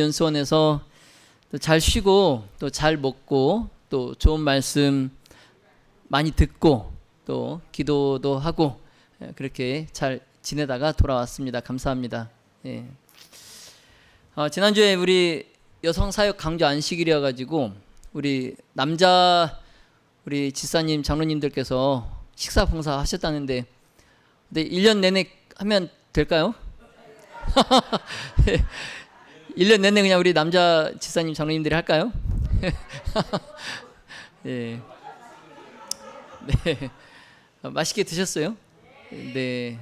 연수원에서 또 잘 쉬고 또 잘 먹고 또 좋은 말씀 많이 듣고 또 기도도 하고 그렇게 잘 지내다가 돌아왔습니다. 감사합니다. 예. 지난주에 우리 여성사역 강조 안식일이어 가지고 우리 지사님 장로님들께서 식사 봉사 하셨다는데 근데 1년 내내 하면 될까요? 1년 내내 그냥 우리 남자 지사님 장로님들이 할까요? 네. 네. 맛있게 드셨어요? 네.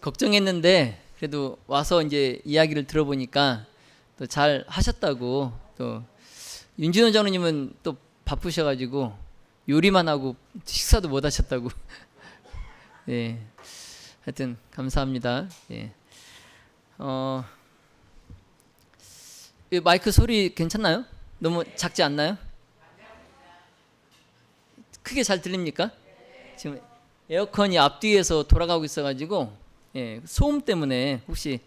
걱정했는데 그래도 와서 이제 이야기를 들어보니까 또 잘 하셨다고. 또 윤진호 장로님은 또 바쁘셔가지고 요리만 하고 식사도 못 하셨다고. 네. 하여튼 감사합니다. 예. 이 마이크 소리 괜찮나요? 너무 작지 않나요? 크게 잘 들립니까? 지금 에어컨이 앞뒤에서 돌아가고 있어가지고 예, 소음 때문에 혹시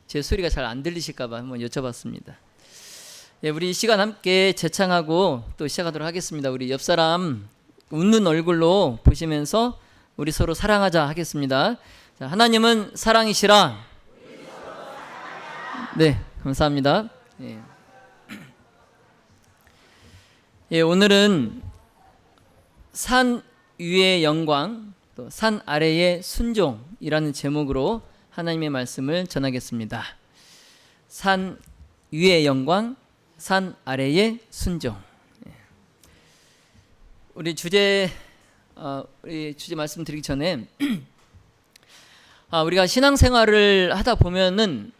제 소리가 잘 안 들리실까봐 한번 여쭤봤습니다. 예, 우리 이 시간 함께 제창하고 또 시작하도록 하겠습니다. 우리 옆 사람 웃는 얼굴로 보시면서 우리 서로 사랑하자 하겠습니다. 자, 하나님은 사랑이시라. 네, 감사합니다. 예. 예, 오늘은 산 위의 영광, 또 산 아래의 순종이라는 제목으로 하나님의 말씀을 전하겠습니다. 산 위의 영광, 산 아래의 순종. 예. 우리 주제 말씀드리기 전에 우리가 신앙생활을 하다 보면은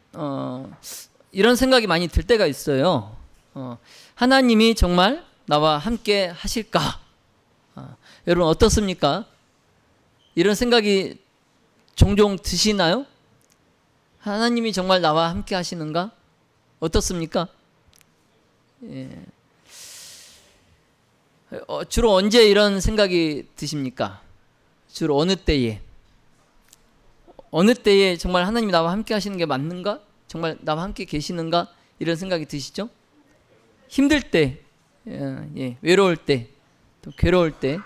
이런 생각이 많이 들 때가 있어요. 하나님이 정말 나와 함께 하실까? 여러분 어떻습니까? 이런 생각이 종종 드시나요? 하나님이 정말 나와 함께 하시는가? 어떻습니까? 예. 주로 언제 이런 생각이 드십니까? 주로 어느 때에? 어느 때에 정말 하나님이 나와 함께 하시는 게 맞는가? 정말 나와 함께 계시는가? 이런 생각이 드시죠? 힘들 때, 예, 외로울 때, 또 괴로울 때,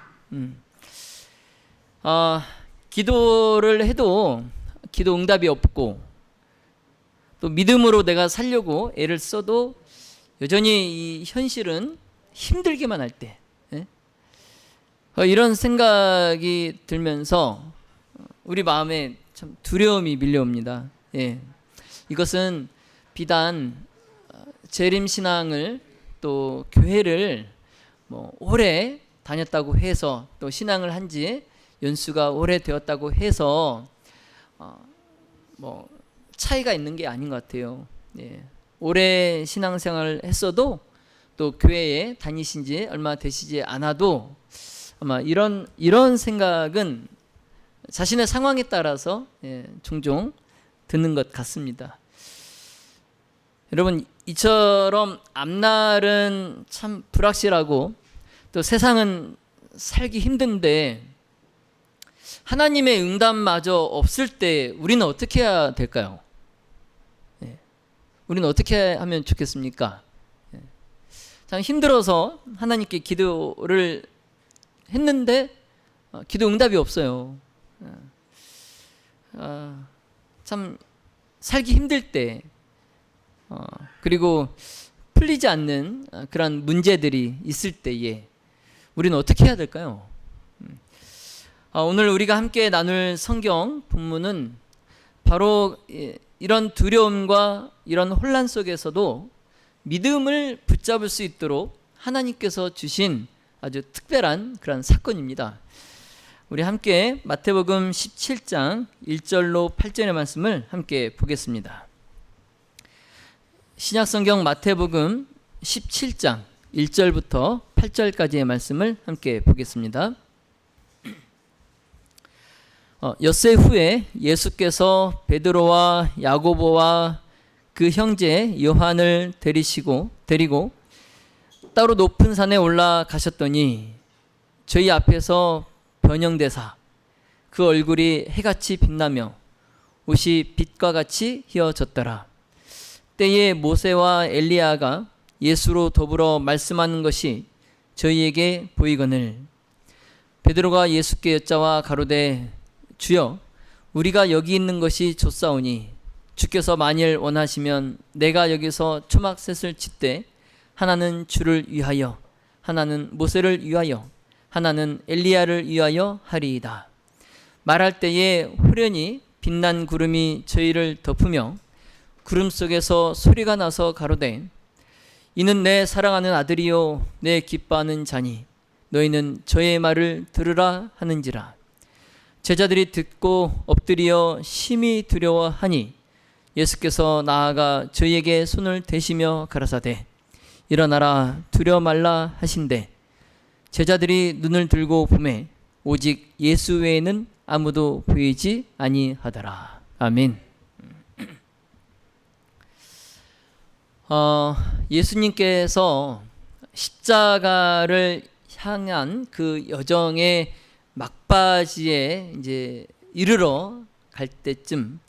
기도를 해도 기도 응답이 없고 또 믿음으로 내가 살려고 애를 써도 여전히 이 현실은 힘들기만 할 때, 예? 이런 생각이 들면서 우리 마음에 참 두려움이 밀려옵니다. 예. 이것은 비단 재림신앙을 또 교회를 오래 다녔다고 해서 또 신앙을 한지 연수가 오래되었다고 해서 차이가 있는 게 아닌 것 같아요. 예. 오래 신앙생활을 했어도 또 교회에 다니신 지 얼마 되시지 않아도 아마 이런 생각은 자신의 상황에 따라서 종종 드는 것 같습니다. 여러분 이처럼 앞날은 참 불확실하고 또 세상은 살기 힘든데 하나님의 응답마저 없을 때 우리는 어떻게 해야 될까요? 우리는 어떻게 하면 좋겠습니까? 참 힘들어서 하나님께 기도를 했는데 기도 응답이 없어요. 참 살기 힘들 때 그리고 풀리지 않는 그런 문제들이 있을 때에 우리는 어떻게 해야 될까요? 오늘 우리가 함께 나눌 성경 본문은 바로 이런 두려움과 이런 혼란 속에서도 믿음을 붙잡을 수 있도록 하나님께서 주신 아주 특별한 그런 사건입니다. 우리 함께 마태복음 17장 1절로 8절의 말씀을 함께 보겠습니다. 신약성경 마태복음 17장 1절부터 8절까지의 말씀을 함께 보겠습니다. 엿새 후에 예수께서 베드로와 야고보와 그 형제 요한을 데리고 따로 높은 산에 올라가셨더니 저희 앞에서 변형되사 그 얼굴이 해같이 빛나며 옷이 빛과 같이 휘어졌더라. 때에 모세와 엘리야가 예수로 더불어 말씀하는 것이 저희에게 보이거늘 베드로가 예수께 여짜와 가로되 주여 우리가 여기 있는 것이 좋사오니 주께서 만일 원하시면 내가 여기서 초막셋을 짓되 하나는 주를 위하여 하나는 모세를 위하여 하나는 엘리야를 위하여 하리이다. 말할 때에 호련히 빛난 구름이 저희를 덮으며 구름 속에서 소리가 나서 가로되 이는 내 사랑하는 아들이요 내 기뻐하는 자니 너희는 저의 말을 들으라 하는지라. 제자들이 듣고 엎드려 심히 두려워하니 예수께서 나아가 저희에게 손을 대시며 가라사대 일어나라 두려워 말라 하신대 제자들이 눈을 들고 보매 오직 예수 외에는 아무도 보이지 아니하더라. 아멘. 예수님께서 십자가를 향한 그 여정의 막바지에 이제 이르러 갈 때쯤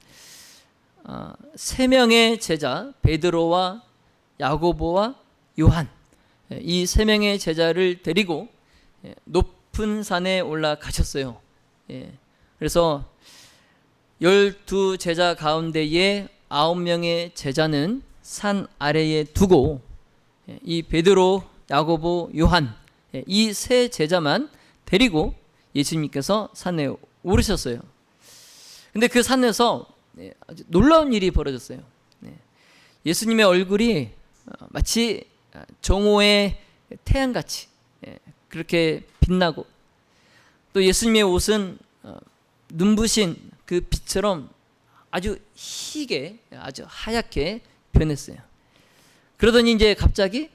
세 명의 제자 베드로와 야고보와 요한 이 세 명의 제자를 데리고 높은 산에 올라가셨어요. 그래서 12제자 가운데에 9명의 제자는 산 아래에 두고 이 베드로, 야고보, 요한 이 세 제자만 데리고 예수님께서 산에 오르셨어요. 근데 그 산에서 아주 놀라운 일이 벌어졌어요. 예수님의 얼굴이 마치 정오의 태양같이 그렇게 빛나고 또 예수님의 옷은 눈부신 그 빛처럼 아주 희게 아주 하얗게 변했어요. 그러더니 이제 갑자기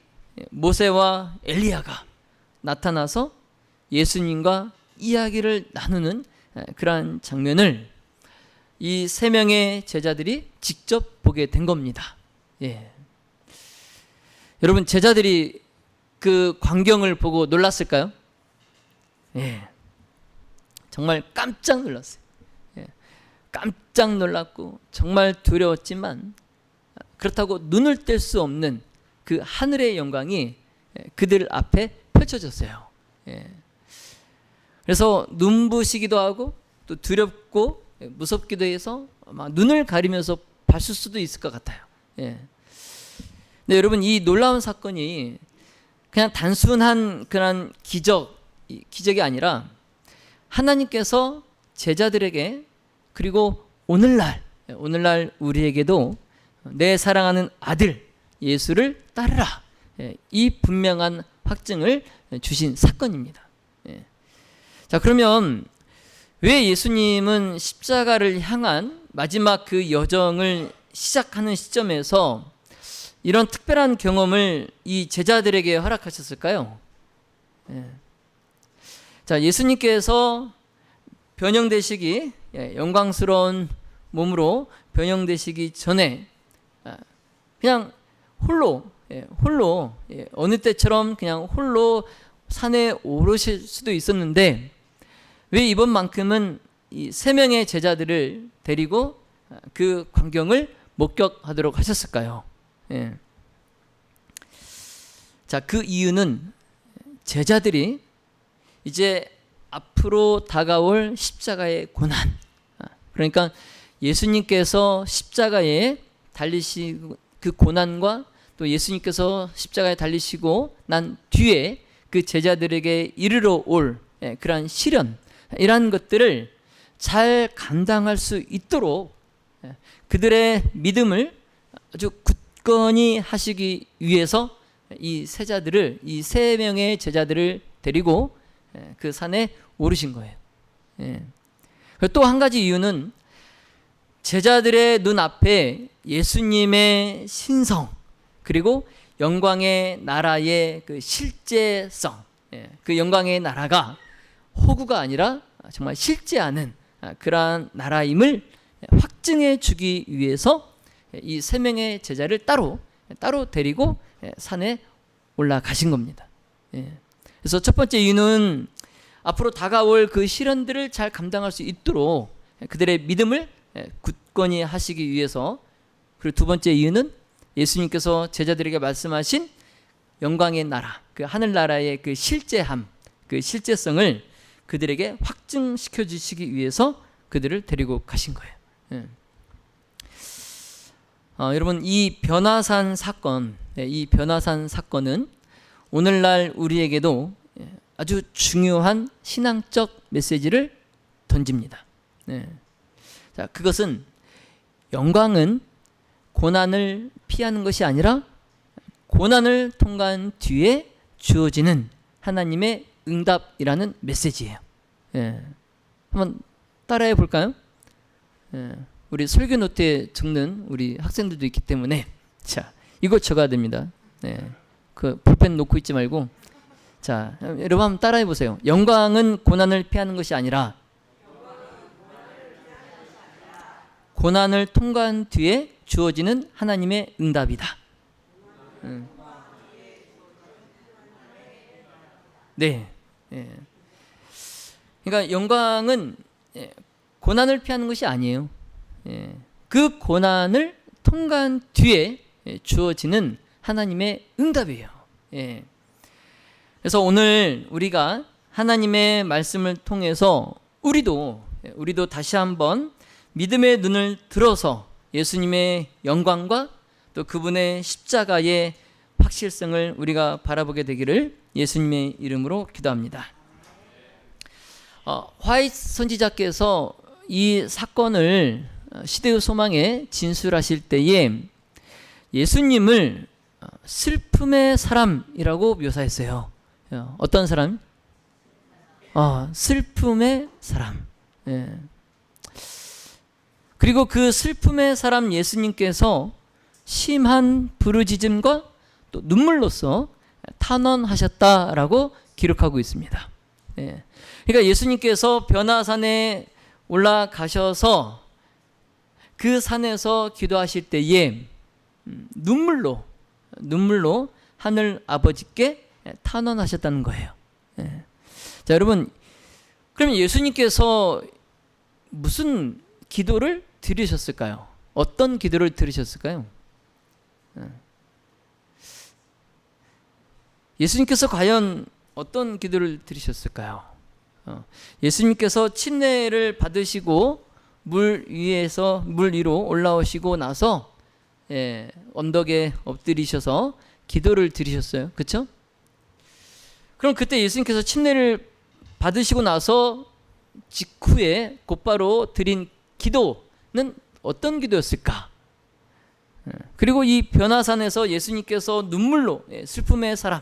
모세와 엘리야가 나타나서 예수님과 이야기를 나누는 그러한 장면을 이 세 명의 제자들이 직접 보게 된 겁니다. 여러분 제자들이 그 광경을 보고 놀랐을까요? 정말 깜짝 놀랐어요. 깜짝 놀랐고 정말 두려웠지만 그렇다고 눈을 뗄 수 없는 그 하늘의 영광이 그들 앞에 펼쳐졌어요. 그래서 눈부시기도 하고 또 두렵고 무섭기도 해서 막 눈을 가리면서 봤을 수도 있을 것 같아요. 근데 여러분 이 놀라운 사건이 그냥 단순한 그런 기적이 아니라 하나님께서 제자들에게 그리고 오늘날 우리에게도 내 사랑하는 아들 예수를 따르라 이 분명한 확증을 주신 사건입니다. 자, 그러면 왜 예수님은 십자가를 향한 마지막 그 여정을 시작하는 시점에서 이런 특별한 경험을 이 제자들에게 허락하셨을까요? 자, 예수님께서 변형되시기 영광스러운 몸으로 변형되시기 전에 그냥 홀로 어느 때처럼 그냥 홀로 산에 오르실 수도 있었는데 왜 이번만큼은 이 세 명의 제자들을 데리고 그 광경을 목격하도록 하셨을까요? 자, 그 이유는 제자들이 이제 앞으로 다가올 십자가의 고난, 그러니까 예수님께서 십자가에 달리시고 그 고난과 또 예수님께서 십자가에 달리시고 난 뒤에 그 제자들에게 이르러 올 그러한 시련, 이러한 것들을 잘 감당할 수 있도록 그들의 믿음을 아주 굳건히 하시기 위해서 이 세 명의 제자들을 데리고 그 산에 오르신 거예요. 또 한 가지 이유는 제자들의 눈앞에 예수님의 신성 그리고 영광의 나라의 그 실제성, 그 영광의 나라가 호구가 아니라 정말 실제하는 그러한 나라임을 확증해 주기 위해서 이 세 명의 제자를 따로 데리고 산에 올라가신 겁니다. 그래서 첫 번째 이유는 앞으로 다가올 그 시련들을 잘 감당할 수 있도록 그들의 믿음을 굳건히 하시기 위해서, 그리고 두 번째 이유는 예수님께서 제자들에게 말씀하신 영광의 나라, 그 하늘나라의 그 실제함, 그 실제성을 그들에게 확증시켜 주시기 위해서 그들을 데리고 가신 거예요. 여러분, 이 변화산 사건, 이 변화산 사건은 오늘날 우리에게도 아주 중요한 신앙적 메시지를 던집니다. 자, 그것은 영광은 고난을 피하는 것이 아니라 고난을 통과한 뒤에 주어지는 하나님의 응답이라는 메시지예요. 한번 따라해 볼까요? 우리 설교 노트에 적는 우리 학생들도 있기 때문에, 자, 이거 적어야 됩니다. 그 볼펜 놓고 있지 말고, 자, 여러분 한번 따라해 보세요. 영광은 고난을 피하는 것이 아니라 고난을 통과한 뒤에 주어지는 하나님의 응답이다. 네. 그러니까 영광은 고난을 피하는 것이 아니에요. 그 고난을 통과한 뒤에 주어지는 하나님의 응답이에요. 그래서 오늘 우리가 하나님의 말씀을 통해서 우리도 다시 한번 믿음의 눈을 들어서 예수님의 영광과 또 그분의 십자가의 확실성을 우리가 바라보게 되기를 예수님의 이름으로 기도합니다. 화이트 선지자께서 이 사건을 시대의 소망에 진술하실 때에 예수님을 슬픔의 사람이라고 묘사했어요. 어떤 사람? 슬픔의 사람. 그리고 그 슬픔의 사람 예수님께서 심한 부르짖음과 또 눈물로써 탄원하셨다라고 기록하고 있습니다. 그러니까 예수님께서 변화산에 올라가셔서 그 산에서 기도하실 때에 눈물로 하늘 아버지께 탄원하셨다는 거예요. 자, 여러분, 그럼 예수님께서 무슨 기도를 드리셨을까요? 어떤 기도를 드리셨을까요? 예수님께서 과연 어떤 기도를 드리셨을까요? 예수님께서 침례를 받으시고 물 위로 올라오시고 나서 언덕에 엎드리셔서 기도를 드리셨어요. 그렇죠? 그럼 그때 예수님께서 침례를 받으시고 나서 직후에 곧바로 드린 기도는 어떤 기도였을까? 그리고 이 변화산에서 예수님께서 눈물로, 슬픔의 사람,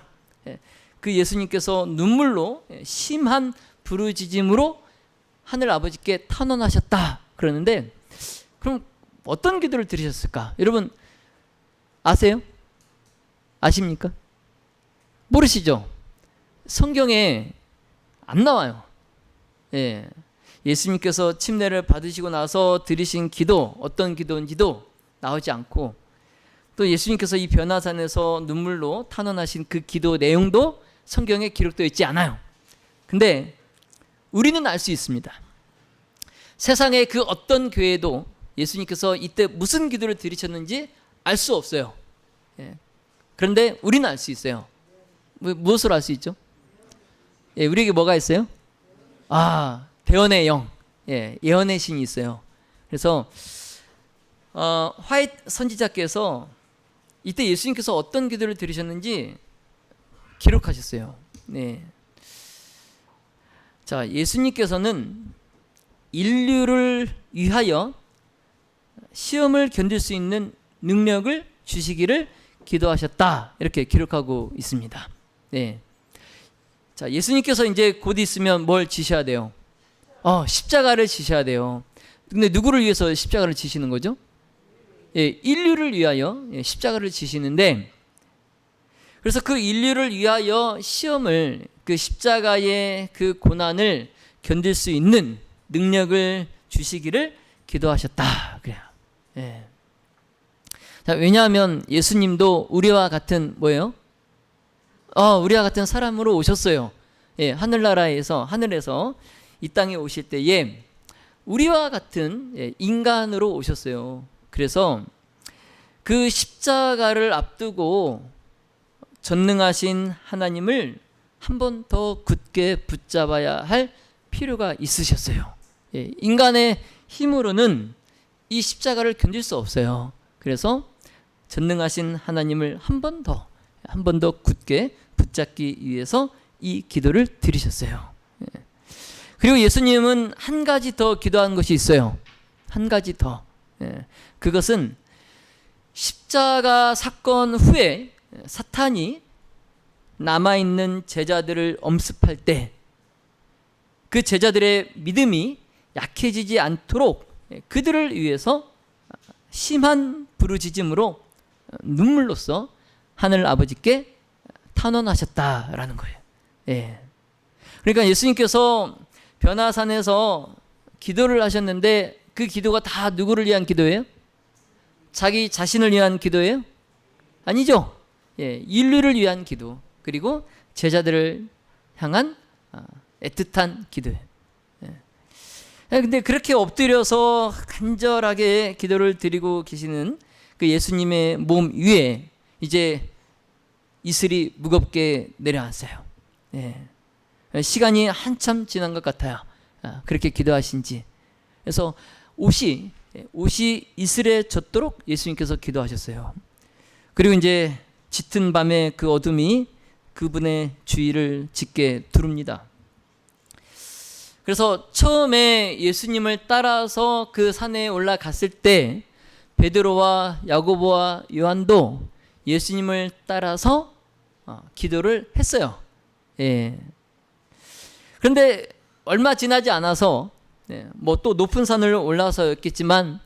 그 예수님께서 눈물로 심한 부르짖음으로 하늘 아버지께 탄원하셨다 그러는데, 그럼 어떤 기도를 드리셨을까? 여러분 아세요? 아십니까? 모르시죠? 성경에 안 나와요. 예수님께서 침례를 받으시고 나서 드리신 기도, 어떤 기도인지도 나오지 않고, 또 예수님께서 이 변화산에서 눈물로 탄원하신 그 기도 내용도 성경에 기록되어 있지 않아요. 근데 우리는 알 수 있습니다. 세상의 그 어떤 교회도 예수님께서 이때 무슨 기도를 드리셨는지 알 수 없어요. 그런데 우리는 알 수 있어요. 무엇으로 알 수 있죠? 우리에게 뭐가 있어요? 대언의 영, 예언의 신이 있어요. 그래서 화이트 선지자께서 이때 예수님께서 어떤 기도를 드리셨는지 기록하셨어요. 자, 예수님께서는 인류를 위하여 시험을 견딜 수 있는 능력을 주시기를 기도하셨다, 이렇게 기록하고 있습니다. 자, 예수님께서 이제 곧 있으면 뭘 지셔야 돼요? 십자가를 지셔야 돼요. 근데 누구를 위해서 십자가를 지시는 거죠? 인류를 위하여 십자가를 지시는데, 그래서 그 인류를 위하여 시험을, 그 십자가의 그 고난을 견딜 수 있는 능력을 주시기를 기도하셨다. 그래요. 자, 왜냐하면 예수님도 우리와 같은 뭐예요? 우리와 같은 사람으로 오셨어요. 하늘에서 이 땅에 오실 때에 우리와 같은 인간으로 오셨어요. 그래서 그 십자가를 앞두고 전능하신 하나님을 한 번 더 굳게 붙잡아야 할 필요가 있으셨어요. 예, 인간의 힘으로는 이 십자가를 견딜 수 없어요. 그래서 전능하신 하나님을 한 번 더 굳게 붙잡기 위해서 이 기도를 드리셨어요. 예. 그리고 예수님은 한 가지 더 기도한 것이 있어요. 한 가지 더. 예. 그것은 십자가 사건 후에 사탄이 남아있는 제자들을 엄습할 때 그 제자들의 믿음이 약해지지 않도록 그들을 위해서 심한 부르짖음으로 눈물로써 하늘 아버지께 탄원하셨다라는 거예요. 예. 그러니까 예수님께서 변화산에서 기도를 하셨는데 그 기도가 다 누구를 위한 기도예요? 자기 자신을 위한 기도예요? 아니죠. 예, 인류를 위한 기도, 그리고 제자들을 향한 애틋한 기도예요. 예. 근데 그렇게 엎드려서 간절하게 기도를 드리고 계시는 그 예수님의 몸 위에 이제 이슬이 무겁게 내려앉아요. 예. 시간이 한참 지난 것 같아요. 그렇게 기도하신 지. 그래서 옷이 이슬에 젖도록 예수님께서 기도하셨어요. 그리고 이제 짙은 밤의 그 어둠이 그분의 주위를 짙게 두릅니다. 그래서 처음에 예수님을 따라서 그 산에 올라갔을 때 베드로와 야고보와 요한도 예수님을 따라서 기도를 했어요. 예. 그런데 얼마 지나지 않아서 뭐 또 높은 산을 올라서였겠지만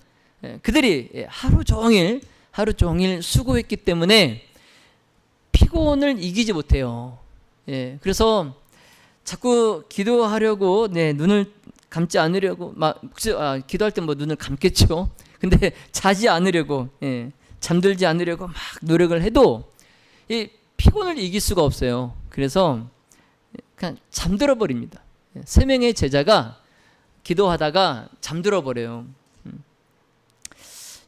그들이 하루 종일 수고했기 때문에 피곤을 이기지 못해요. 예. 그래서 자꾸 기도하려고 눈을 감지 않으려고 기도할 때 뭐 눈을 감겠죠. 근데 자지 않으려고 잠들지 않으려고 막 노력을 해도 이 피곤을 이길 수가 없어요. 그래서 그냥 잠들어 버립니다. 3명의 제자가 기도하다가 잠들어 버려요.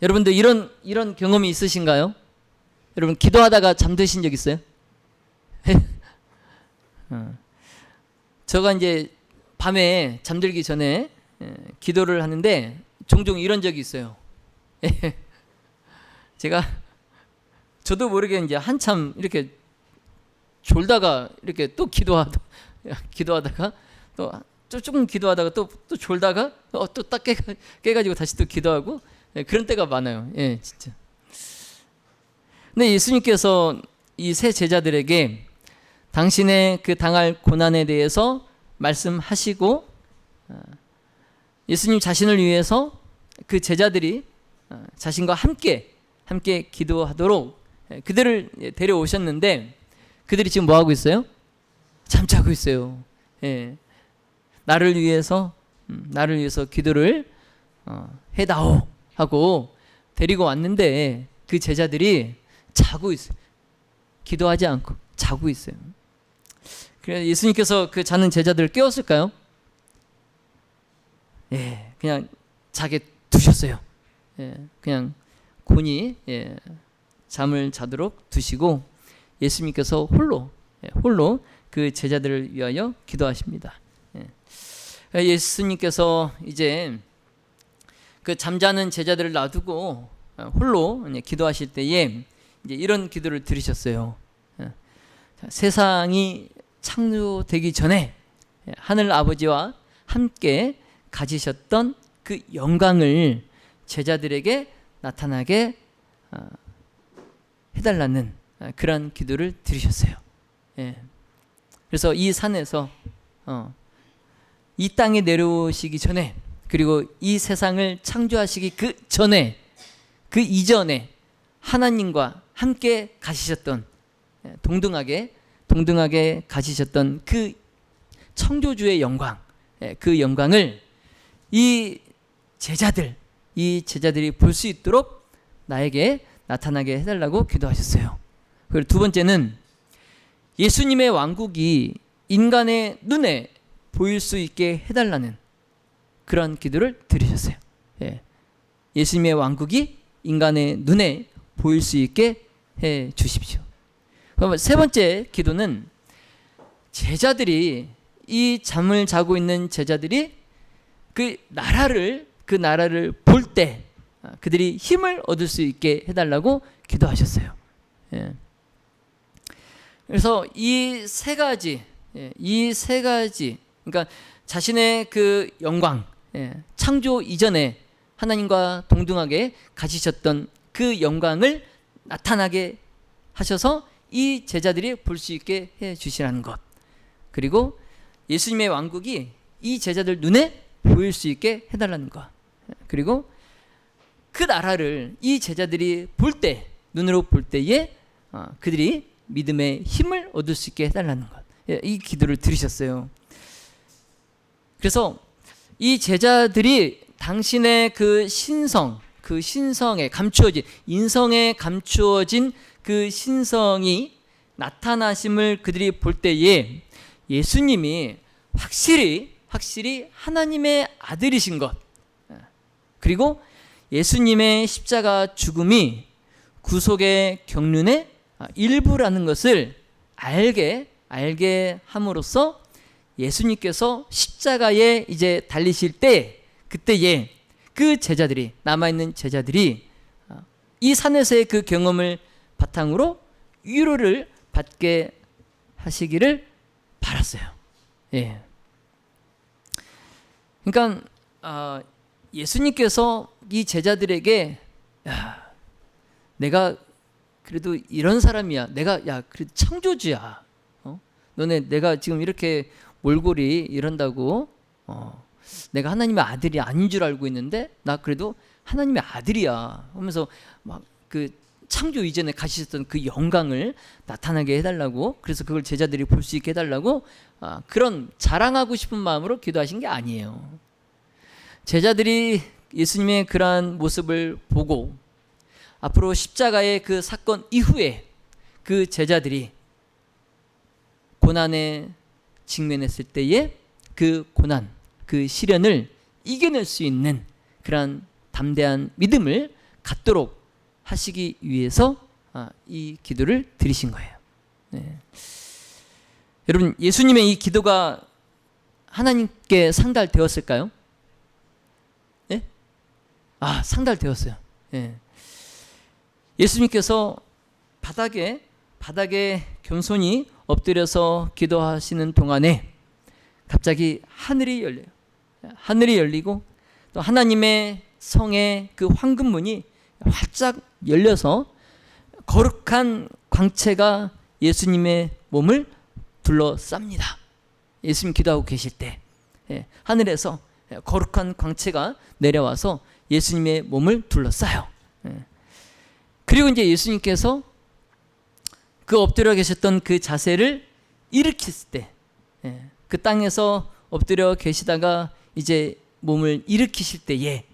여러분들 이런 경험이 있으신가요? 여러분 기도하다가 잠드신 적 있어요? 제가 이제 밤에 잠들기 전에 기도를 하는데 종종 이런 적이 있어요. 저도 모르게 이제 한참 이렇게 졸다가 이렇게 또 기도하다가 또 조금 기도하다가 또 졸다가 또 딱 깨가지고 다시 또 기도하고 그런 때가 많아요. 예, 진짜. 근데 예수님께서 이 세 제자들에게 당신의 그 당할 고난에 대해서 말씀하시고 예수님 자신을 위해서 그 제자들이 자신과 함께 기도하도록 그들을 데려오셨는데 그들이 지금 뭐 하고 있어요? 잠자고 있어요. 예. 나를 위해서 기도를 해다오 하고 데리고 왔는데 그 제자들이 자고 있어요. 기도하지 않고 자고 있어요. 그래서 예수님께서 그 자는 제자들을 깨웠을까요? 예, 그냥 자게 두셨어요. 예, 그냥 곤히 잠을 자도록 두시고 예수님께서 홀로 그 제자들을 위하여 기도하십니다. 예수님께서 이제 그 잠자는 제자들을 놔두고 홀로 기도하실 때에 이제 이런 기도를 드리셨어요. 세상이 창조되기 전에 하늘 아버지와 함께 가지셨던 그 영광을 제자들에게 나타나게 해달라는 그런 기도를 드리셨어요. 그래서 이 산에서 이 땅에 내려오시기 전에 그리고 이 세상을 창조하시기 그 전에 그 이전에 하나님과 함께 가시셨던 동등하게 가지셨던 그 창조주의 영광, 그 영광을 이 제자들이 볼 수 있도록 나에게 나타나게 해달라고 기도하셨어요. 그리고 두 번째는 예수님의 왕국이 인간의 눈에 보일 수 있게 해달라는 그런 기도를 드리셨어요. 예수님의 왕국이 인간의 눈에 보일 수 있게 해 주십시오. 그러면 세 번째 기도는 제자들이, 이 잠을 자고 있는 제자들이 그 나라를 볼 때 그들이 힘을 얻을 수 있게 해달라고 기도하셨어요. 예. 그래서 이 세 가지, 그러니까 자신의 그 영광, 창조 이전에 하나님과 동등하게 가지셨던 그 영광을 나타나게 하셔서 이 제자들이 볼 수 있게 해 주시라는 것, 그리고 예수님의 왕국이 이 제자들 눈에 보일 수 있게 해달라는 것, 그리고 그 나라를 이 제자들이 볼 때, 눈으로 볼 때에 그들이 믿음의 힘을 얻을 수 있게 해달라는 것, 이 기도를 들으셨어요. 그래서 이 제자들이 당신의 그 신성에 감추어진, 인성에 감추어진 그 신성이 나타나심을 그들이 볼 때에 예수님이 확실히 하나님의 아들이신 것, 그리고 예수님의 십자가 죽음이 구속의 경륜의 일부라는 것을 알게 함으로써 예수님께서 십자가에 이제 달리실 때, 그때에 그 제자들이, 남아있는 제자들이 이 산에서의 그 경험을 바탕으로 위로를 받게 하시기를 바랐어요. 예. 그러니까 예수님께서 이 제자들에게, 야, 내가 그래도 이런 사람이야. 그래도 창조주야. 너네 내가 지금 이렇게 몰골이 이런다고, 내가 하나님의 아들이 아닌 줄 알고 있는데 나 그래도 하나님의 아들이야 하면서 막 그 창조 이전에 가지셨던 그 영광을 나타나게 해달라고, 그래서 그걸 제자들이 볼 수 있게 해달라고 그런 자랑하고 싶은 마음으로 기도하신 게 아니에요. 제자들이 예수님의 그러한 모습을 보고 앞으로 십자가의 그 사건 이후에 그 제자들이 고난에 직면했을 때에 그 고난, 그 시련을 이겨낼 수 있는 그러한 담대한 믿음을 갖도록 하시기 위해서 이 기도를 드리신 거예요. 네. 여러분, 예수님의 이 기도가 하나님께 상달되었을까요? 네? 상달되었어요. 네. 예수님께서 바닥에 겸손히 엎드려서 기도하시는 동안에 갑자기 하늘이 열려요. 하늘이 열리고 또 하나님의 성의 그 황금문이 활짝 열려서 거룩한 광채가 예수님의 몸을 둘러쌉니다. 예수님 기도하고 계실 때 하늘에서 거룩한 광채가 내려와서 예수님의 몸을 둘러싸요. 그리고 이제 예수님께서 그 엎드려 계셨던 그 자세를 일으켰을 때, 그 땅에서 엎드려 계시다가 이제 몸을 일으키실 때에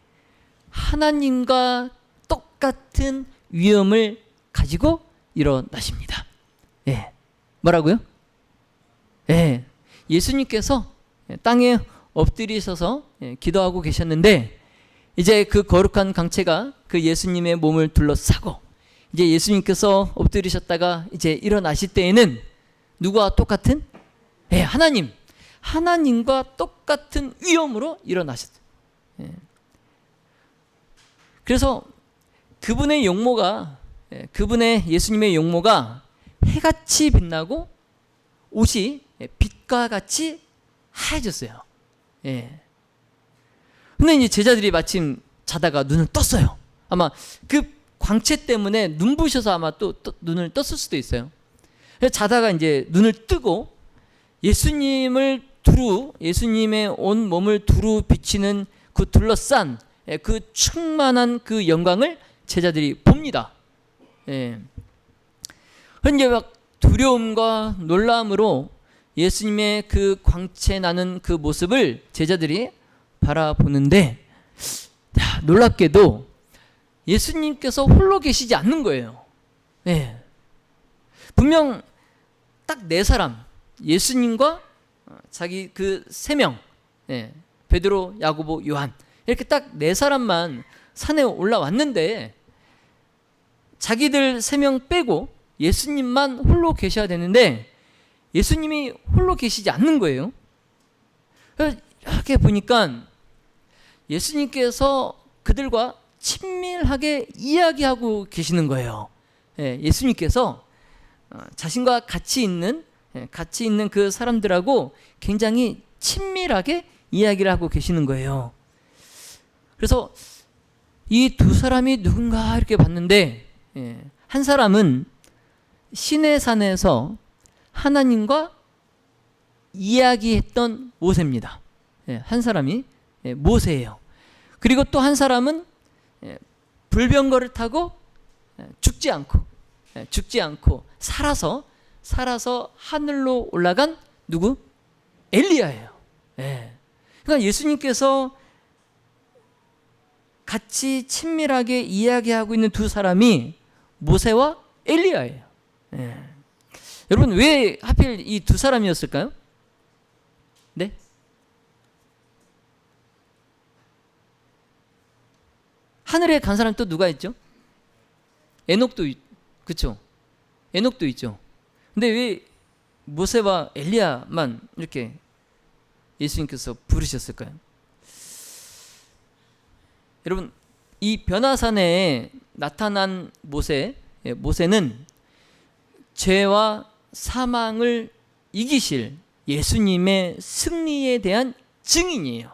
하나님과 똑같은 위엄을 가지고 일어나십니다. 뭐라고요? 예수님께서 땅에 엎드리셔서 기도하고 계셨는데 이제 그 거룩한 광채가 그 예수님의 몸을 둘러싸고 이제 예수님께서 엎드리셨다가 이제 일어나실 때에는 누구와 똑같은? 하나님과 똑같은 위엄으로 일어나셨어요. 그래서 그분의 용모가, 그분의 예수님의 용모가 해같이 빛나고 옷이 빛과 같이 하얘졌어요. 근데 이제 제자들이 마침 자다가 눈을 떴어요. 아마 그 광채 때문에 눈부셔서 아마 또 눈을 떴을 수도 있어요. 자다가 이제 눈을 뜨고 예수님의 온 몸을 두루 비치는 그 둘러싼 그 충만한 그 영광을 제자들이 봅니다. 그런데 막 두려움과 놀라움으로 예수님의 그 광채 나는 그 모습을 제자들이 바라보는데, 놀랍게도 예수님께서 홀로 계시지 않는 거예요. 분명 딱 4사람, 예수님과 자기 그 3명, 베드로, 야고보, 요한, 이렇게 딱 4사람만 산에 올라왔는데 자기들 3명 빼고 예수님만 홀로 계셔야 되는데 예수님이 홀로 계시지 않는 거예요. 이렇게 보니까 예수님께서 그들과 친밀하게 이야기하고 계시는 거예요. 예수님께서 자신과 같이 있는 그 사람들하고 굉장히 친밀하게 이야기를 하고 계시는 거예요. 그래서 이 두 사람이 누군가 이렇게 봤는데 한 사람은 시내산에서 하나님과 이야기했던 모세입니다. 한 사람이 모세예요. 그리고 또 한 사람은 불병거를 타고 죽지 않고 살아서 하늘로 올라간 누구? 엘리야예요. 그러니까 예수님께서 같이 친밀하게 이야기하고 있는 두 사람이 모세와 엘리야예요. 여러분, 왜 하필 이 두 사람이었을까요? 네? 하늘에 간 사람 또 누가 있죠? 에녹도 그렇죠? 에녹도 있죠. 근데 왜 모세와 엘리야만 이렇게 예수님께서 부르셨을까요? 여러분, 이 변화산에 나타난 모세는 죄와 사망을 이기실 예수님의 승리에 대한 증인이에요.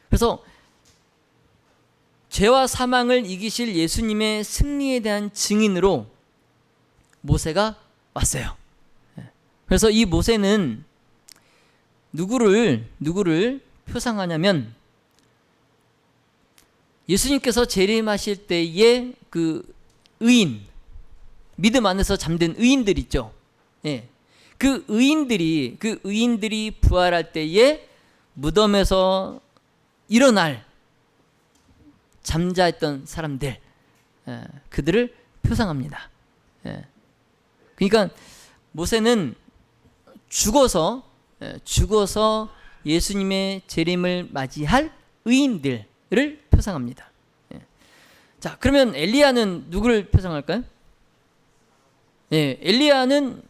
그래서 죄와 사망을 이기실 예수님의 승리에 대한 증인으로 모세가 왔어요. 그래서 이 모세는 누구를 표상하냐면 예수님께서 재림하실 때의 그 의인, 믿음 안에서 잠든 의인들 있죠. 그 의인들이 부활할 때에 무덤에서 일어날 잠자했던 사람들, 그들을 표상합니다. 그러니까 모세는 죽어서 예수님의 재림을 맞이할 의인들을 표상합니다. 자, 그러면 엘리야는 누구를 표상할까요? 엘리야는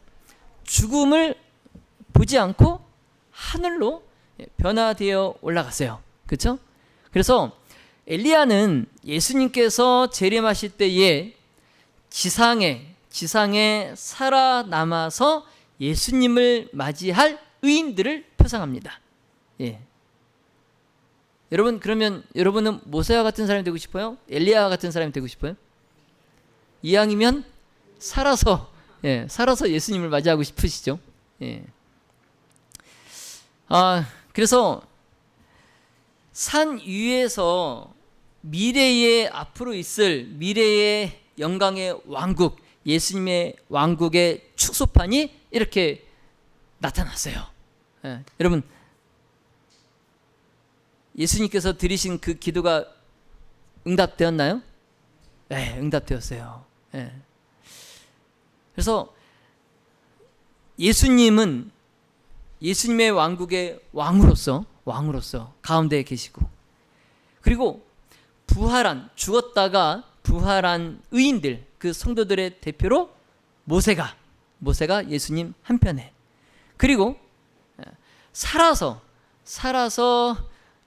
죽음을 보지 않고 하늘로 변화되어 올라갔어요. 그렇죠? 그래서 엘리야는 예수님께서 재림하실 때에 지상에 살아남아서 예수님을 맞이할 의인들을 표상합니다. 여러분, 그러면 여러분은 모세와 같은 사람이 되고 싶어요? 엘리야와 같은 사람이 되고 싶어요? 이왕이면 살아서 예수님을 맞이하고 싶으시죠? 그래서 산 위에서 앞으로 있을 미래의 영광의 왕국, 예수님의 왕국의 축소판이 이렇게 나타났어요. 여러분, 예수님께서 드리신 그 기도가 응답되었나요? 네, 응답되었어요. 그래서 예수님은 예수님의 왕국의 왕으로서 가운데에 계시고, 그리고 죽었다가 부활한 의인들, 그 성도들의 대표로 모세가 예수님 한편에, 그리고 살아서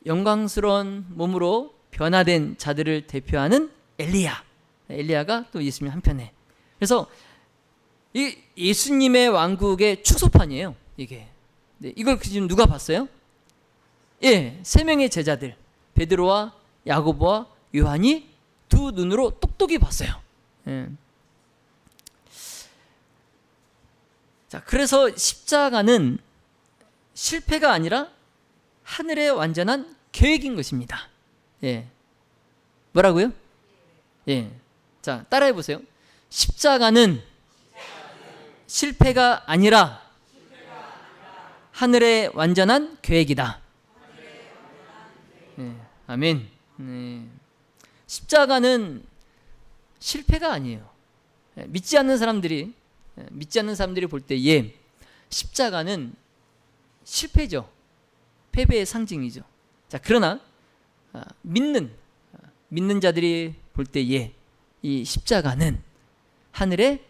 영광스러운 몸으로 변화된 자들을 대표하는 엘리야가 또 예수님 한편에. 그래서 이 예수님의 왕국의 축소판이에요, 이게. 이걸 지금 누가 봤어요? 3명의 제자들, 베드로와 야고보와 요한이 두 눈으로 똑똑히 봤어요. 자, 그래서 십자가는 실패가 아니라 하늘의 완전한 계획인 것입니다. 뭐라고요? 자, 따라해 보세요. 십자가는 실패가 아니라 하늘의 완전한 계획이다. 아멘. 십자가는 실패가 아니에요. 믿지 않는 사람들이 볼 때에 십자가는 실패죠. 패배의 상징이죠. 자, 그러나 믿는 자들이 볼 때에 이 십자가는 하늘의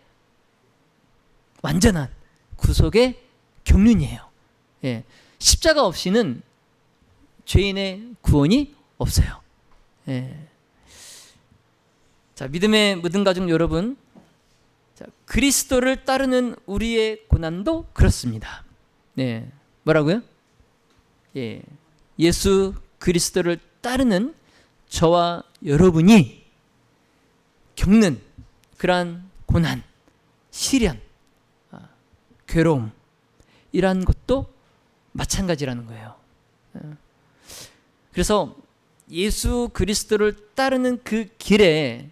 완전한 구속의 경륜이에요. 예. 십자가 없이는 죄인의 구원이 없어요. 예. 자, 믿음의 모든 가족 여러분, 자, 그리스도를 따르는 우리의 고난도 그렇습니다. 네. 뭐라고요? 예. 예수 그리스도를 따르는 저와 여러분이 겪는 그러한 고난, 시련, 괴로움, 이러한 것도 마찬가지라는 거예요. 그래서 예수 그리스도를 따르는 그 길에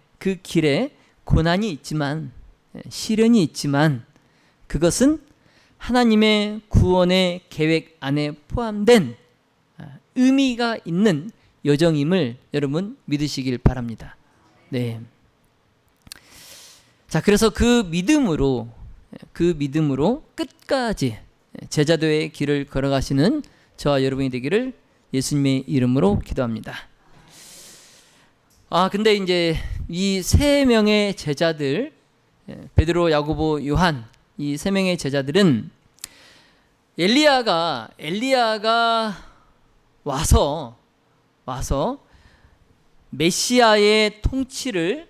고난이 있지만, 시련이 있지만, 그것은 하나님의 구원의 계획 안에 포함된 의미가 있는 여정임을 여러분 믿으시길 바랍니다. 네. 자, 그래서 그 믿음으로 끝까지 제자도의 길을 걸어가시는 저와 여러분이 되기를 예수님의 이름으로 기도합니다. 근데 이제 이 세 명의 제자들, 베드로, 야고보, 요한, 이 세 명의 제자들은 엘리야가 와서 메시아의 통치를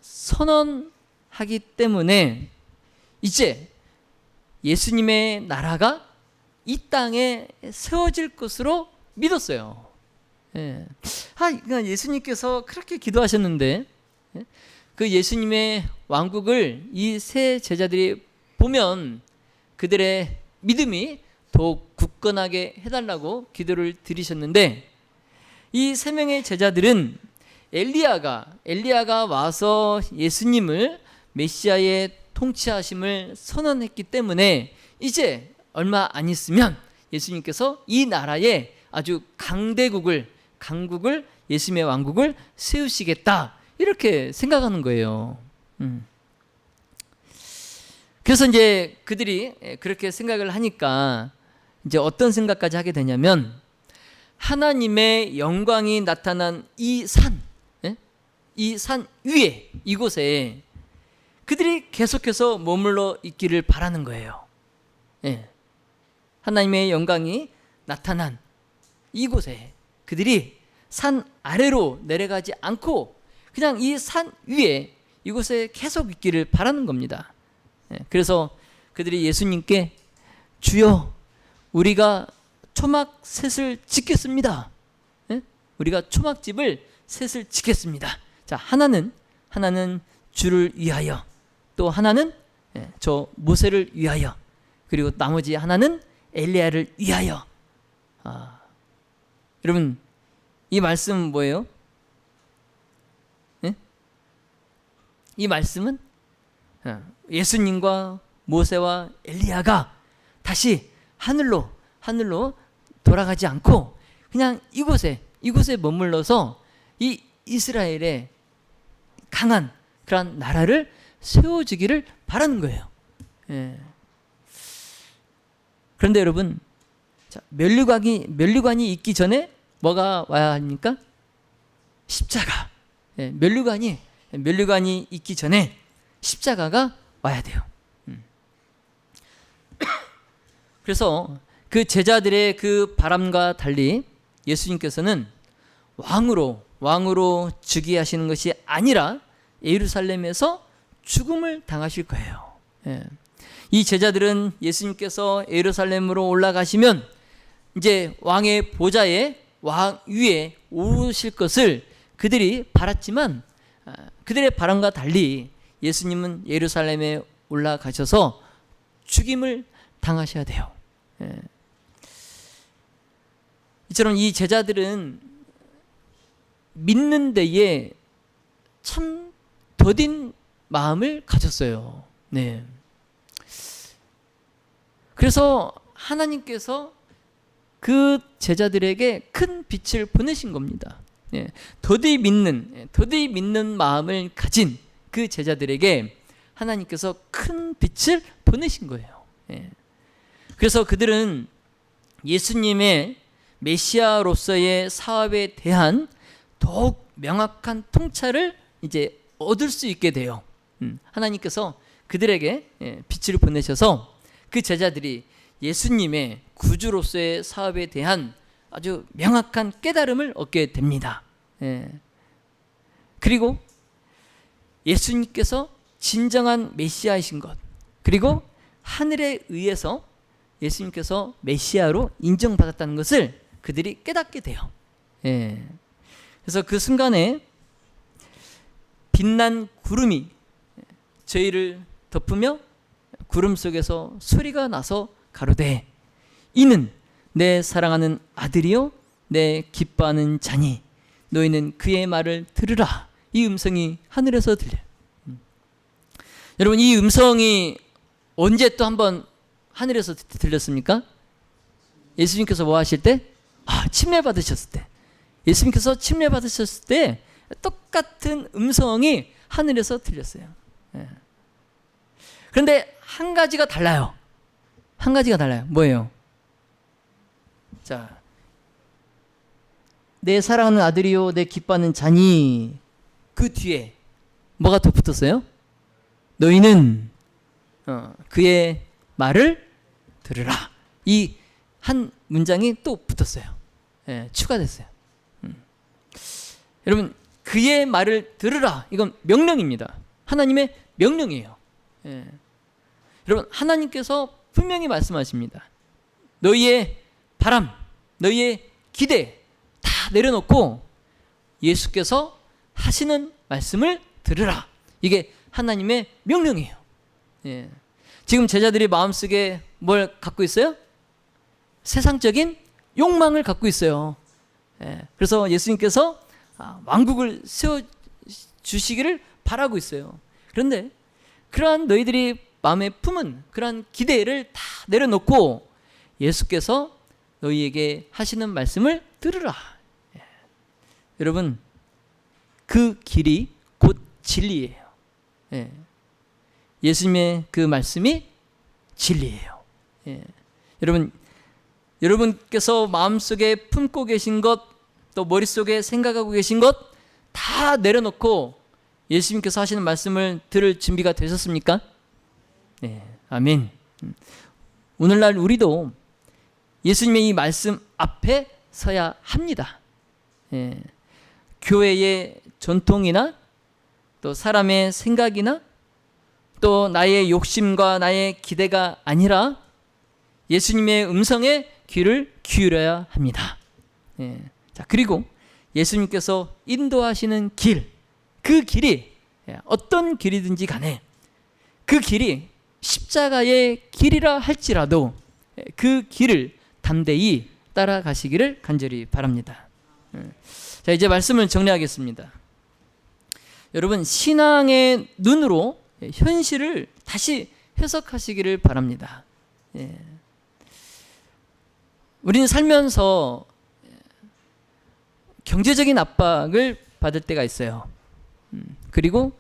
선언하기 때문에 이제 예수님의 나라가 이 땅에 세워질 것으로 믿었어요. 그러니까 예수님께서 그렇게 기도하셨는데, 그 예수님의 왕국을 이 세 제자들이 보면 그들의 믿음이 더욱 굳건하게 해달라고 기도를 드리셨는데, 이 세 명의 제자들은 엘리야가 와서 예수님을 메시아의 통치하심을 선언했기 때문에 이제 얼마 안 있으면 예수님께서 이 나라에 아주 강국을 예수님의 왕국을 세우시겠다, 이렇게 생각하는 거예요. 그래서 이제 그들이 그렇게 생각을 하니까 이제 어떤 생각까지 하게 되냐면, 하나님의 영광이 나타난 이 산 위에, 이곳에 그들이 계속해서 머물러 있기를 바라는 거예요. 하나님의 영광이 나타난 이곳에 그들이 산 아래로 내려가지 않고 그냥 이 산 위에, 이곳에 계속 있기를 바라는 겁니다. 그래서 그들이 예수님께, 주여, 우리가 초막셋을 짓겠습니다. 우리가 초막집을 셋을 짓겠습니다. 자, 하나는 주를 위하여, 또 하나는 저 모세를 위하여, 그리고 나머지 하나는 엘리야를 위하여. 여러분, 이 말씀은 뭐예요? 이 말씀은 예수님과 모세와 엘리야가 다시 하늘로 돌아가지 않고 그냥 이곳에 머물러서 이 이스라엘의 강한 그런 나라를 세워주기를 바라는 거예요. 그런데 여러분, 자, 면류관이 있기 전에 뭐가 와야 합니까? 십자가. 면류관이 있기 전에 십자가가 와야 돼요. 그래서 그 제자들의 그 바람과 달리 예수님께서는 왕으로 즉위하시는 것이 아니라 예루살렘에서 죽음을 당하실 거예요. 이 제자들은 예수님께서 예루살렘으로 올라가시면 이제 왕의 보좌에, 왕 위에 오르실 것을 그들이 바랐지만, 그들의 바람과 달리 예수님은 예루살렘에 올라가셔서 죽임을 당하셔야 돼요. 이처럼 이 제자들은 믿는 데에 참 더딘 마음을 가졌어요. 그래서 하나님께서 그 제자들에게 큰 빛을 보내신 겁니다. 더디 믿는 마음을 가진 그 제자들에게 하나님께서 큰 빛을 보내신 거예요. 그래서 그들은 예수님의 메시아로서의 사업에 대한 더욱 명확한 통찰을 이제 얻을 수 있게 돼요. 하나님께서 그들에게 빛을 보내셔서 그 제자들이 예수님의 구주로서의 사업에 대한 아주 명확한 깨달음을 얻게 됩니다. 그리고 예수님께서 진정한 메시아이신 것, 그리고 하늘에 의해서 예수님께서 메시아로 인정받았다는 것을 그들이 깨닫게 돼요. 그래서 그 순간에 빛난 구름이 저희를 덮으며 구름 속에서 소리가 나서 가로되 이는 내 사랑하는 아들이요 내 기뻐하는 자니 너희는 그의 말을 들으라. 이 음성이 하늘에서 들려요. 여러분, 이 음성이 언제 또 한번 하늘에서 들렸습니까? 예수님께서 뭐 하실 때? 침례 받으셨을 때. 예수님께서 침례 받으셨을 때 똑같은 음성이 하늘에서 들렸어요. 그런데 한 가지가 달라요. 한 가지가 달라요. 뭐예요? 자, 내 사랑하는 아들이요 내 기뻐하는 자니, 그 뒤에 뭐가 더 붙었어요? 너희는 그의 말을 들으라. 이 한 문장이 또 붙었어요. 추가됐어요. 여러분, 그의 말을 들으라. 이건 명령입니다. 하나님의 명령이에요. 여러분, 하나님께서 분명히 말씀하십니다. 너희의 바람, 너희의 기대 다 내려놓고 예수께서 하시는 말씀을 들으라. 이게 하나님의 명령이에요. 지금 제자들이 마음속에 뭘 갖고 있어요? 세상적인 욕망을 갖고 있어요. 그래서 예수님께서 왕국을 세워주시기를 바라고 있어요. 그런데 그러한 너희들이 마음에 품은 그러한 기대를 다 내려놓고 예수께서 너희에게 하시는 말씀을 들으라. 여러분, 그 길이 곧 진리예요. 예수님의 그 말씀이 진리예요. 여러분께서 마음속에 품고 계신 것, 또 머릿속에 생각하고 계신 것 다 내려놓고 예수님께서 하시는 말씀을 들을 준비가 되셨습니까? 네, 아멘. 오늘날 우리도 예수님의 이 말씀 앞에 서야 합니다. 교회의 전통이나 또 사람의 생각이나 또 나의 욕심과 나의 기대가 아니라 예수님의 음성에 귀를 기울여야 합니다. 자, 그리고 예수님께서 인도하시는 길, 그 길이 어떤 길이든지 간에 그 길이 십자가의 길이라 할지라도 그 길을 담대히 따라가시기를 간절히 바랍니다. 자, 이제 말씀을 정리하겠습니다. 여러분, 신앙의 눈으로 현실을 다시 해석하시기를 바랍니다. 우리는 살면서 경제적인 압박을 받을 때가 있어요. 그리고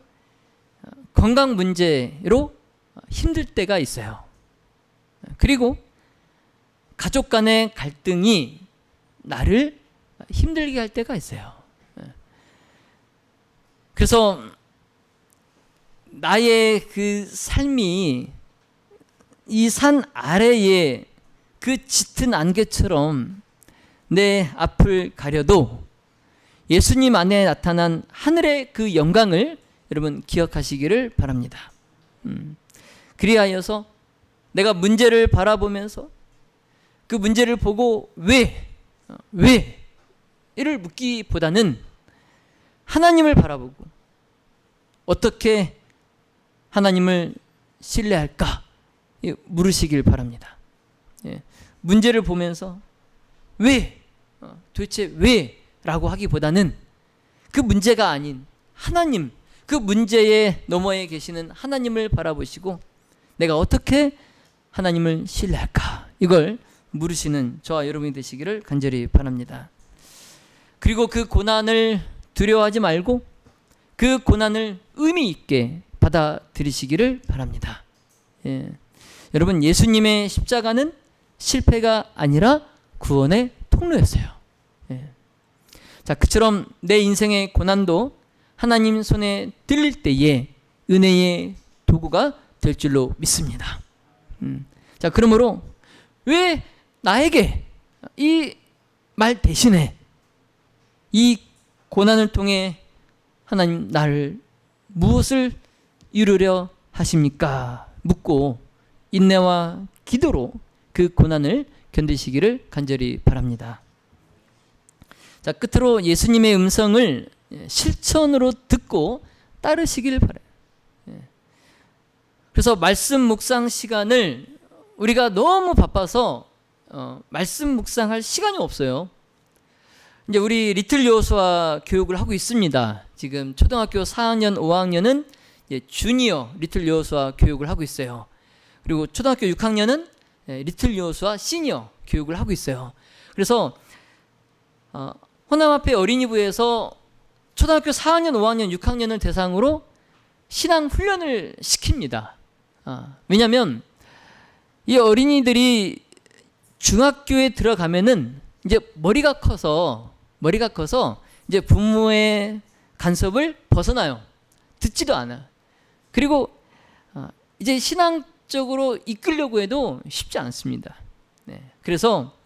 건강 문제로 힘들 때가 있어요. 그리고 가족 간의 갈등이 나를 힘들게 할 때가 있어요. 그래서 나의 그 삶이 이 산 아래에 그 짙은 안개처럼 내 앞을 가려도 예수님 안에 나타난 하늘의 그 영광을 여러분 기억하시기를 바랍니다. 그리하여서 내가 문제를 바라보면서 그 문제를 보고 왜? 이를 묻기보다는 하나님을 바라보고 어떻게 하나님을 신뢰할까 물으시길 바랍니다. 문제를 보면서 도대체 왜? 라고 하기보다는 그 문제가 아닌 하나님, 그 문제의 너머에 계시는 하나님을 바라보시고 내가 어떻게 하나님을 신뢰할까 이걸 물으시는 저와 여러분이 되시기를 간절히 바랍니다. 그리고 그 고난을 두려워하지 말고 그 고난을 의미 있게 받아들이시기를 바랍니다. 여러분, 예수님의 십자가는 실패가 아니라 구원의 통로였어요. 자, 그처럼 내 인생의 고난도 하나님 손에 들릴 때에 은혜의 도구가 될 줄로 믿습니다. 자, 그러므로 왜 나에게 이 말 대신에 이 고난을 통해 하나님 나를 무엇을 이루려 하십니까? 묻고 인내와 기도로 그 고난을 견디시기를 간절히 바랍니다. 자, 끝으로 예수님의 음성을 실천으로 듣고 따르시길 바라요. 그래서 말씀 묵상 시간을 우리가 너무 바빠서 말씀 묵상할 시간이 없어요. 이제 우리 리틀 여호수아 교육을 하고 있습니다. 지금 초등학교 4학년, 5학년은 주니어 리틀 여호수아 교육을 하고 있어요. 그리고 초등학교 6학년은 리틀 여호수아 시니어 교육을 하고 있어요. 그래서 호남 앞에 어린이부에서 초등학교 4학년, 5학년, 6학년을 대상으로 신앙 훈련을 시킵니다. 왜냐하면 이 어린이들이 중학교에 들어가면은 이제 머리가 커서 이제 부모의 간섭을 벗어나요. 듣지도 않아. 그리고 이제 신앙적으로 이끌려고 해도 쉽지 않습니다. 네. 그래서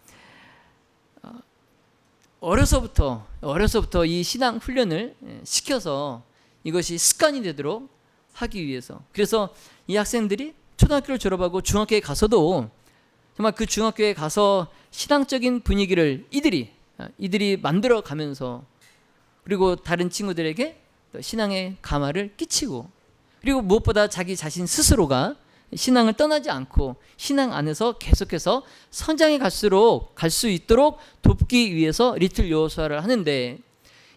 어려서부터 이 신앙 훈련을 시켜서 이것이 습관이 되도록 하기 위해서, 그래서 이 학생들이 초등학교를 졸업하고 중학교에 가서도 정말 그 중학교에 가서 신앙적인 분위기를 이들이 만들어 가면서, 그리고 다른 친구들에게 또 신앙의 감화를 끼치고, 그리고 무엇보다 자기 자신 스스로가 신앙을 떠나지 않고 신앙 안에서 계속해서 성장해 갈 수 있도록 돕기 위해서 리틀 여호수아를 하는데,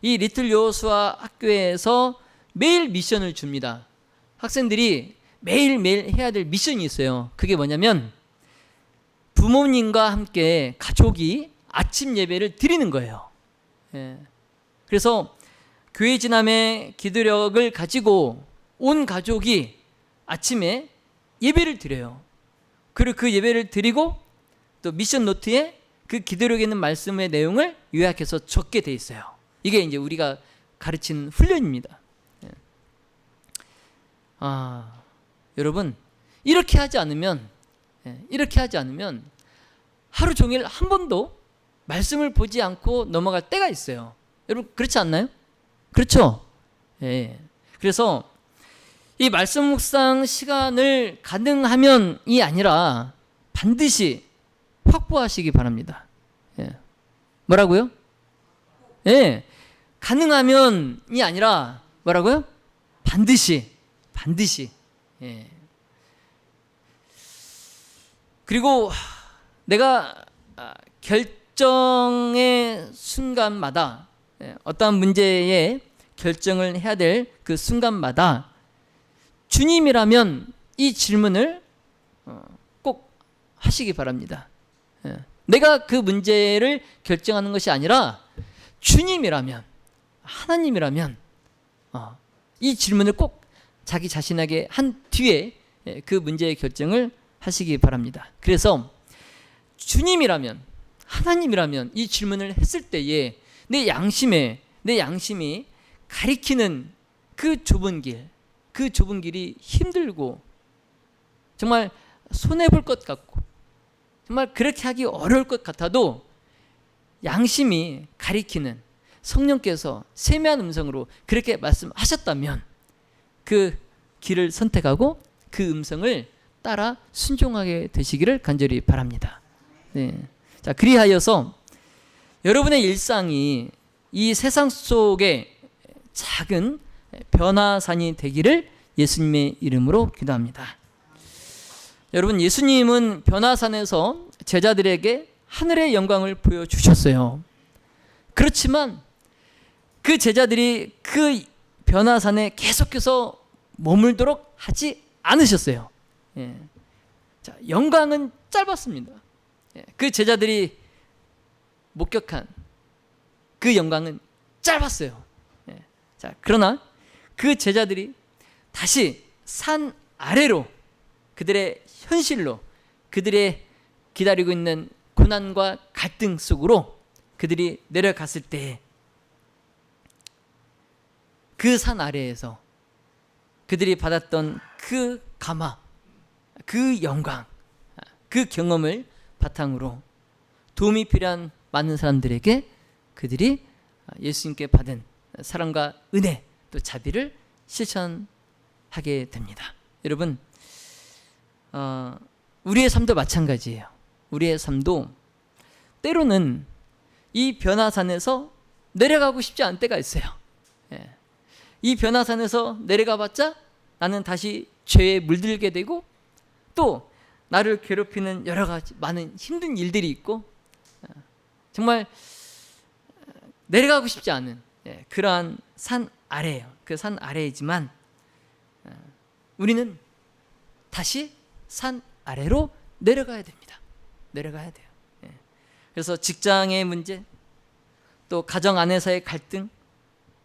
이 리틀 여호수아 학교에서 매일 미션을 줍니다. 학생들이 매일매일 해야 될 미션이 있어요. 그게 뭐냐면 부모님과 함께 가족이 아침 예배를 드리는 거예요. 그래서 교회 지남의 기도력을 가지고 온 가족이 아침에 예배를 드려요. 그리고 그 예배를 드리고 또 미션 노트에 그 기도력에 있는 말씀의 내용을 요약해서 적게 돼 있어요. 이게 이제 우리가 가르치는 훈련입니다. 여러분, 이렇게 하지 않으면 하루 종일 한 번도 말씀을 보지 않고 넘어갈 때가 있어요. 여러분, 그렇지 않나요? 그렇죠? 예. 그래서 이 말씀 묵상 시간을 가능하면이 아니라 반드시 확보하시기 바랍니다. 예. 뭐라고요? 예. 가능하면이 아니라 뭐라고요? 반드시. 예. 그리고 내가 결정의 순간마다, 어떠한 문제에 결정을 해야 될 그 순간마다 주님이라면 이 질문을 꼭 하시기 바랍니다. 내가 그 문제를 결정하는 것이 아니라 주님이라면, 하나님이라면 이 질문을 꼭 자기 자신에게 한 뒤에 그 문제의 결정을 하시기 바랍니다. 그래서 주님이라면, 하나님이라면 이 질문을 했을 때에 내 양심이 가리키는 그 좁은 길이 힘들고 정말 손해볼 것 같고 정말 그렇게 하기 어려울 것 같아도 양심이 가리키는 성령께서 세미한 음성으로 그렇게 말씀하셨다면 그 길을 선택하고 그 음성을 따라 순종하게 되시기를 간절히 바랍니다. 네. 자, 그리하여서 여러분의 일상이 이 세상 속에 작은 변화산이 되기를 예수님의 이름으로 기도합니다. 여러분, 예수님은 변화산에서 제자들에게 하늘의 영광을 보여주셨어요. 그렇지만 그 제자들이 그 변화산에 계속해서 머물도록 하지 않으셨어요. 자, 영광은 짧았습니다. 그 제자들이 목격한 그 영광은 짧았어요. 자, 그러나 그 제자들이 다시 산 아래로, 그들의 현실로, 그들의 기다리고 있는 고난과 갈등 속으로 그들이 내려갔을 때 그 산 아래에서 그들이 받았던 그 감화, 그 영광, 그 경험을 바탕으로 도움이 필요한 많은 사람들에게 그들이 예수님께 받은 사랑과 은혜 또 자비를 실천하게 됩니다. 여러분, 우리의 삶도 마찬가지예요. 우리의 삶도 때로는 이 변화산에서 내려가고 싶지 않은 때가 있어요. 이 변화산에서 내려가봤자 나는 다시 죄에 물들게 되고 또 나를 괴롭히는 여러 가지 많은 힘든 일들이 있고 정말 내려가고 싶지 않은 그러한 산 아래예요. 그 산 아래이지만 우리는 다시 산 아래로 내려가야 됩니다. 내려가야 돼요. 그래서 직장의 문제, 또 가정 안에서의 갈등,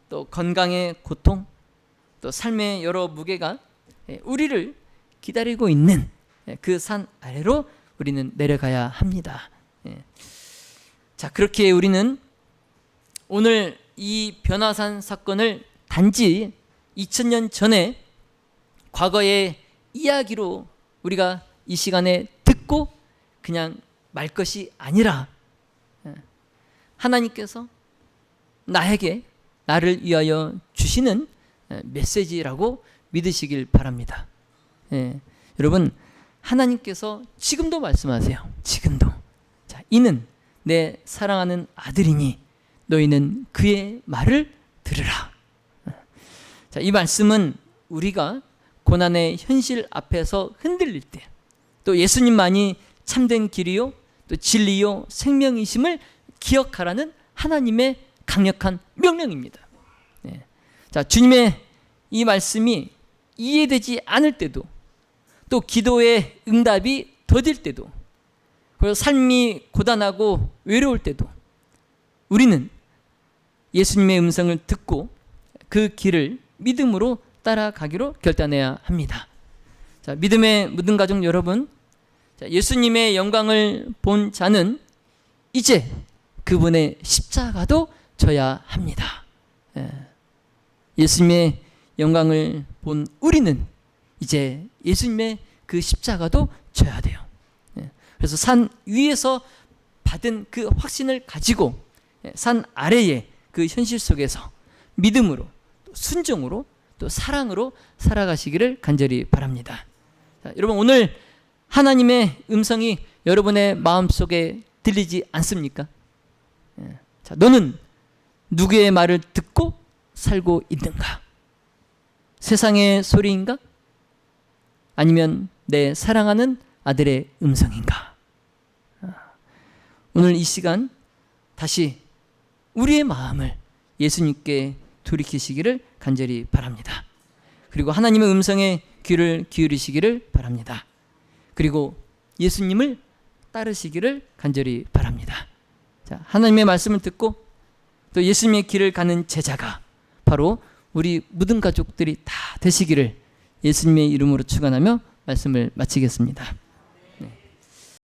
또 건강의 고통, 또 삶의 여러 무게가 우리를 기다리고 있는 그 산 아래로 우리는 내려가야 합니다. 자, 그렇게 우리는 오늘 이 변화산 사건을 단지 2000년 전에 과거의 이야기로 우리가 이 시간에 듣고 그냥 말 것이 아니라 하나님께서 나를 위하여 주시는 메시지라고 믿으시길 바랍니다. 여러분, 하나님께서 지금도 말씀하세요. 지금도. 자, 이는 내 사랑하는 아들이니 너희는 그의 말을 들으라. 자, 이 말씀은 우리가 고난의 현실 앞에서 흔들릴 때, 또 예수님만이 참된 길이요, 또 진리요, 생명이심을 기억하라는 하나님의 강력한 명령입니다. 자, 주님의 이 말씀이 이해되지 않을 때도, 또 기도의 응답이 더딜 때도, 그리고 삶이 고단하고 외로울 때도 우리는 예수님의 음성을 듣고 그 길을 믿음으로 따라가기로 결단해야 합니다. 자, 믿음의 모든 가족 여러분, 자, 예수님의 영광을 본 자는 이제 그분의 십자가도 져야 합니다. 예수님의 영광을 본 우리는 이제 예수님의 그 십자가도 져야 돼요. 그래서 산 위에서 받은 그 확신을 가지고 산 아래의 그 현실 속에서 믿음으로, 또 순종으로, 또 사랑으로 살아가시기를 간절히 바랍니다. 자, 여러분, 오늘 하나님의 음성이 여러분의 마음속에 들리지 않습니까? 자, 너는 누구의 말을 듣고 살고 있는가? 세상의 소리인가? 아니면 내 사랑하는 아들의 음성인가? 오늘 이 시간 다시 우리의 마음을 예수님께 돌이키시기를 간절히 바랍니다. 그리고 하나님의 음성에 귀를 기울이시기를 바랍니다. 그리고 예수님을 따르시기를 간절히 바랍니다. 자, 하나님의 말씀을 듣고 또 예수님의 길을 가는 제자가 바로 우리 모든 가족들이 다 되시기를 예수님의 이름으로 축원하며 말씀을 마치겠습니다.